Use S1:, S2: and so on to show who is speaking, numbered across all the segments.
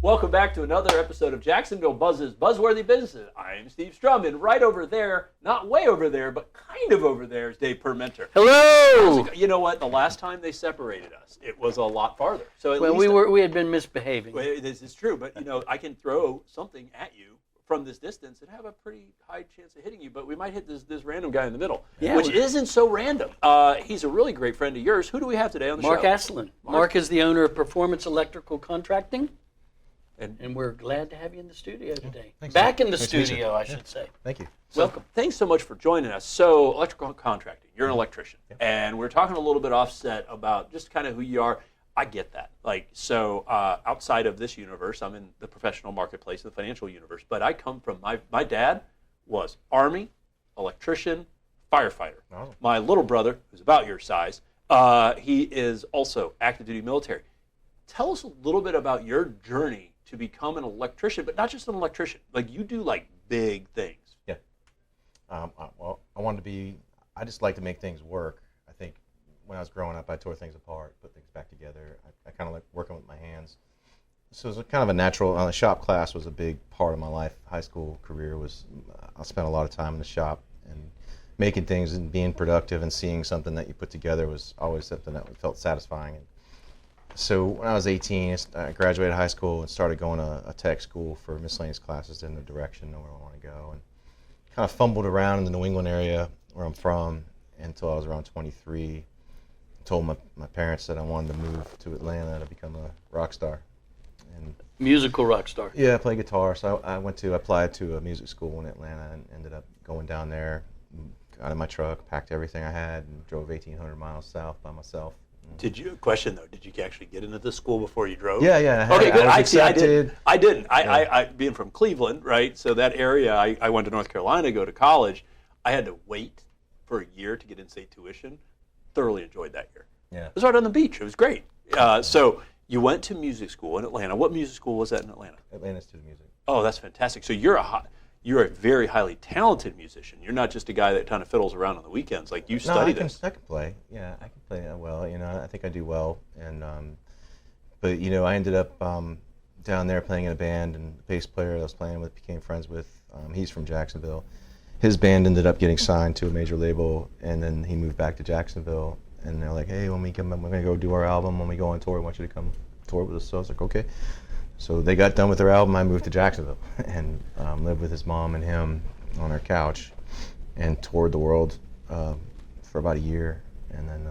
S1: Welcome back to another episode of Jacksonville Buzz's Buzzworthy Businesses. I am Steve Strum, and right over there, not way over there, but kind of over there is Dave Permenter.
S2: Hello!
S1: You know what? The last time they separated us, it was a lot farther. So at
S2: Well,
S1: least
S2: we had been misbehaving.
S1: this is true, but I can throw something at you from this distance and have a pretty high chance of hitting you, but we might hit this random guy in the middle, which isn't so random. He's a really great friend of yours. Who do we have today on the show?
S2: Mark Asselin. Mark is the owner of Performance Electrical Contracting. And we're glad to have you in the studio today.
S3: Thanks,
S2: Back in the
S3: nice to meet
S2: studio, I should say.
S3: Thank you.
S1: Welcome. Thanks so much for joining us. So, electrical contracting, you're an electrician.
S3: Yep.
S1: And we're talking a little bit offset about just kind of who you are. I get that. Outside of this universe, I'm in the professional marketplace, the financial universe. But I come from, my dad was Army, electrician, firefighter.
S3: Oh.
S1: My little brother, who's about your size, he is also active duty military. Tell us a little bit about your journey to become an electrician, but not just an electrician. Like, you do big things.
S3: Yeah. Well, I just like to make things work. I think when I was growing up, I tore things apart, put things back together. I kind of like working with my hands. So it was kind of a natural, the shop class was a big part of my life. High school career was, I spent a lot of time in the shop and making things and being productive and seeing something that you put together was always something that felt satisfying. So when I was 18, I graduated high school and started going to a tech school for miscellaneous classes, didn't know direction, know where I want to go, and kind of fumbled around in the New England area where I'm from until I was around 23. Told my parents that I wanted to move to Atlanta to become a rock star. And
S2: Musical rock star.
S3: yeah, I play guitar, so I applied to a music school in Atlanta and ended up going down there, got in my truck, packed everything I had, and drove 1,800 miles south by myself.
S1: Did you actually get into this school before you drove?
S3: Yeah.
S1: Okay, good.
S3: I was accepted.
S1: I didn't. I being from Cleveland, right? So that area, I went to North Carolina to go to college. I had to wait for a year to get in-state tuition. Thoroughly enjoyed that year.
S3: Yeah.
S1: It was right on the beach. It was great. So you went to music school in Atlanta. What music school was that in Atlanta?
S3: Atlanta Student Music.
S1: Oh, that's fantastic. So you're a very highly talented musician. You're not just a guy that kind of fiddles around on the weekends. Like, you study this.
S3: I can play. Yeah, I can play well. I think I do well. And but I ended up down there playing in a band, and the bass player that I was playing with became friends with. He's from Jacksonville. His band ended up getting signed to a major label, and then he moved back to Jacksonville. And they're like, "Hey, when we come, we're gonna go do our album. When we go on tour, we want you to come tour with us." So I was like, "Okay." So they got done with their album. I moved to Jacksonville and lived with his mom and him on our couch and toured the world for about a year, and then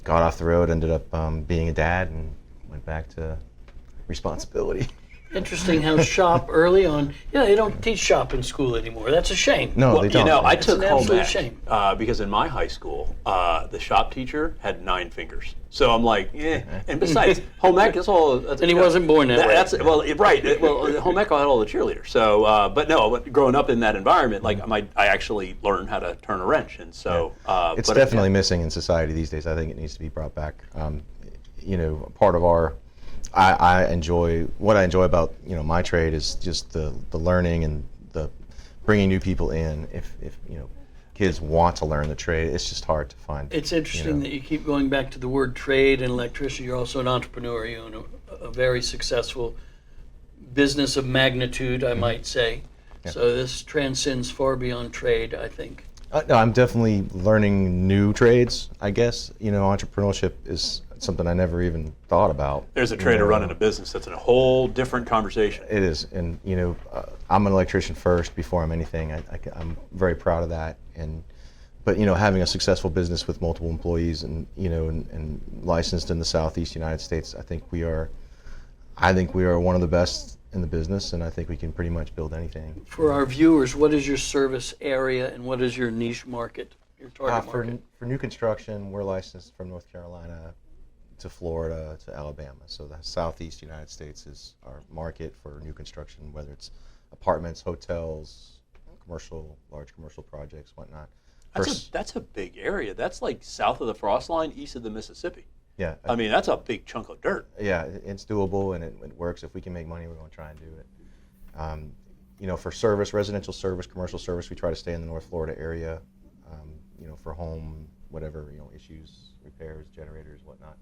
S3: got off the road, ended up being a dad, and went back to responsibility.
S2: Interesting how shop early on, they don't teach shop in school anymore. That's a shame.
S3: No, they don't.
S1: I took
S2: an
S1: home
S2: absolute
S1: ec
S2: shame.
S1: because in my high school, the shop teacher had 9 fingers. So I'm like, And besides, home ec is all.
S2: And he wasn't born that way.
S1: Right. Well, home ec had all the cheerleaders. So, but growing up in that environment, I actually learned how to turn a wrench, and so.
S3: It's definitely missing in society these days. I think it needs to be brought back. Part of our. I enjoy about my trade is just the learning and the bringing new people in. If kids want to learn the trade, it's just hard to find.
S2: It's interesting that you keep going back to the word trade and electrician. You're also an entrepreneur. You own a very successful business of magnitude, I might say.
S3: Yeah.
S2: So this transcends far beyond trade, I think.
S3: No, I'm definitely learning new trades, I guess. Entrepreneurship is something I never even thought about.
S1: There's a trade of running a business. That's a whole different conversation.
S3: It is. And, I'm an electrician first before I'm anything. I'm very proud of that. But having a successful business with multiple employees and licensed in the Southeast United States, I think we are one of the best in the business, and I think we can pretty much build anything.
S2: For our viewers, what is your service area and what is your niche market, your target market?
S3: For new construction, we're licensed from North Carolina to Florida to Alabama. So the Southeast United States is our market for new construction, whether it's apartments, hotels, large commercial projects, whatnot.
S1: That's a big area. That's like south of the frost line, east of the Mississippi.
S3: Yeah.
S1: I mean, that's a big chunk of dirt.
S3: Yeah, it's doable and it works. If we can make money, we're going to try and do it. For service, residential service, commercial service, we try to stay in the North Florida area. For home whatever, issues, repairs, generators, whatnot.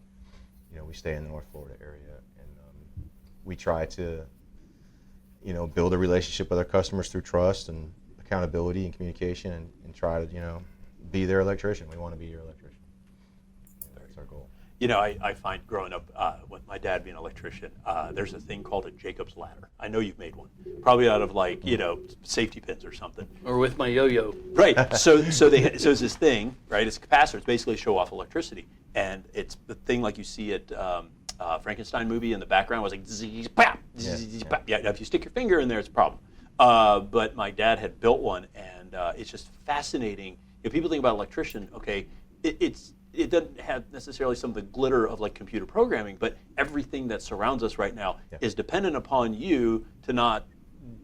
S3: We stay in the North Florida area, and we try to, build a relationship with our customers through trust and accountability and communication, and try to, be their electrician. We want to be your electrician. That's our goal.
S1: I find growing up, with my dad being an electrician, there's a thing called a Jacob's ladder. I know you've made one, probably out of safety pins or something.
S2: Or with my yo-yo.
S1: Right. So it's this thing, right? It's a capacitor. It's basically a show off electricity, and it's the thing like you see at Frankenstein movie in the background was like zzz, pap, zzz, pap. Yeah. If you stick your finger in there, it's a problem. But my dad had built one, and it's just fascinating. If people think about electrician, okay, it doesn't have necessarily some of the glitter of like computer programming, but everything that surrounds us right now is dependent upon you to not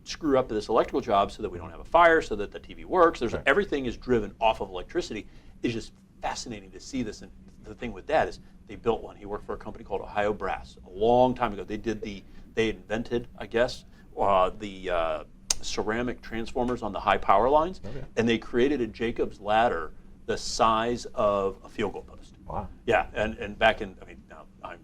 S1: screw up this electrical job so that we don't have a fire, so that the TV works. Everything is driven off of electricity. It's just fascinating to see this. And the thing with Dad is they built one. He worked for a company called Ohio Brass a long time ago. They invented, I guess, the ceramic transformers on the high power lines, and they created a Jacob's ladder the size of a field goal post.
S3: Wow.
S1: Yeah, and back in, now I'm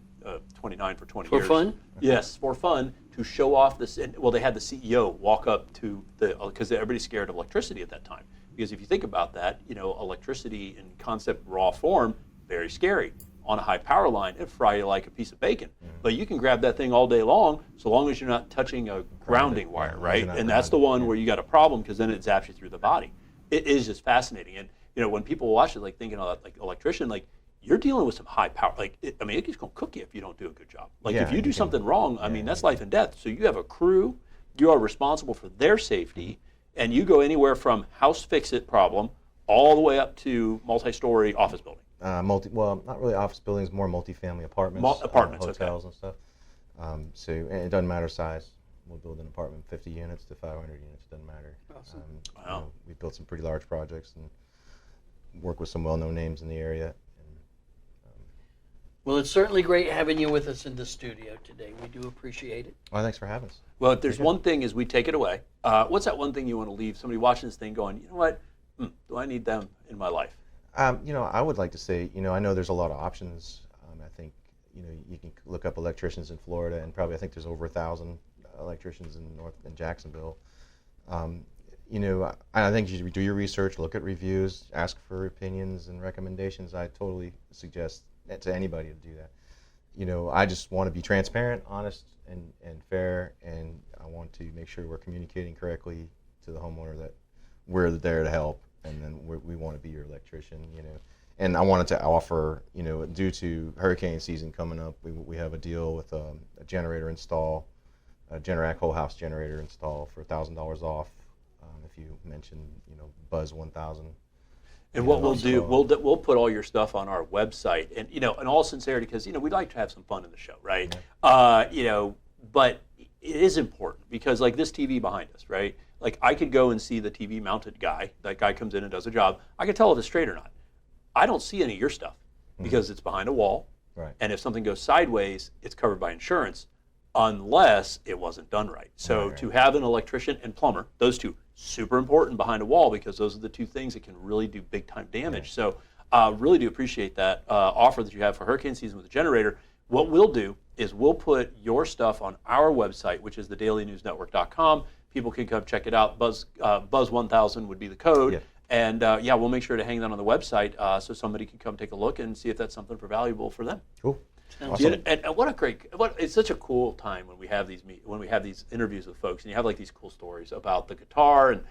S1: 29 for 20
S2: For
S1: years.
S2: For fun?
S1: Yes, for fun, to show off this. Well, they had the CEO walk up to because everybody's scared of electricity at that time. Because if you think about that, electricity in concept raw form, very scary. On a high power line, it'd fry you like a piece of bacon. But you can grab that thing all day long, so long as you're not touching a grounding wire, right? And that's the one where you got a problem, because then it zaps you through the body. It is just fascinating. And when people watch it, like thinking of like electrician, like you're dealing with some high power. Like it's gonna cook you if you don't do a good job. Like if you do something wrong, that's life and death. So you have a crew, you are responsible for their safety, and you go anywhere from house fix-it problem all the way up to multi-story office building.
S3: Not really office buildings, more multifamily apartments, hotels and stuff. So and it doesn't matter size. We'll build an apartment 50 units to 500 units. Doesn't matter.
S2: Awesome.
S1: Wow.
S3: We've built some pretty large projects and work with some well-known names in the area.
S2: Well, it's certainly great having you with us in the studio today. We do appreciate it.
S3: Well, thanks for having us.
S1: Well, if there's one thing as we take it away, what's that one thing you want to leave somebody watching this thing going, you know what, do I need them in my life?
S3: I would like to say, I know there's a lot of options. I think, you can look up electricians in Florida, and probably I think there's over 1,000 electricians in Jacksonville. I think you should do your research, look at reviews, ask for opinions and recommendations. I totally suggest to anybody to do that. I just want to be transparent, honest, and fair, and I want to make sure we're communicating correctly to the homeowner that we're there to help, and then we want to be your electrician, And I wanted to offer, due to hurricane season coming up, we have a deal with a generator install, a Generac whole house generator install for $1,000 off if you mention, Buzz 1000.
S1: And what we'll do, we'll put all your stuff on our website, and in all sincerity, because we'd like to have some fun in the show, right? Yeah. But it is important because, like this TV behind us, right? Like I could go and see the TV mounted guy. That guy comes in and does a job. I could tell if it's straight or not. I don't see any of your stuff because it's behind a wall,
S3: right? And
S1: if something goes sideways, it's covered by insurance, unless it wasn't done right. So to have an electrician and plumber, those two, super important behind a wall, because those are the two things that can really do big time damage. So really do appreciate that offer that you have for hurricane season with the generator. What we'll do is we'll put your stuff on our website, which is thedailynewsnetwork.com. People can come check it out. Buzz 1000 would be the code.
S3: Yeah.
S1: And we'll make sure to hang that on the website so somebody can come take a look and see if that's something valuable for them.
S3: Cool.
S1: Awesome. And it's such a cool time when we have these interviews with folks, and you have like these cool stories about the guitar and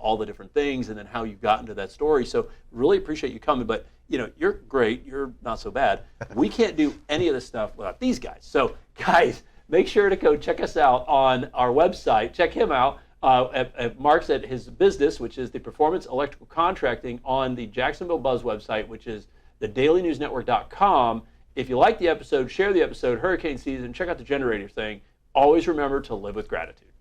S1: all the different things, and then how you got into that story. So really appreciate you coming, but you're great, you're not so bad. We can't do any of this stuff without these guys. So guys, make sure to go check us out on our website. Check him out. Mark's at his business, which is the Performance Electrical Contracting, on the Jacksonville Buzz website, which is thedailynewsnetwork.com. If you like the episode, share the episode. Hurricane season, check out the generator thing. Always remember to live with gratitude.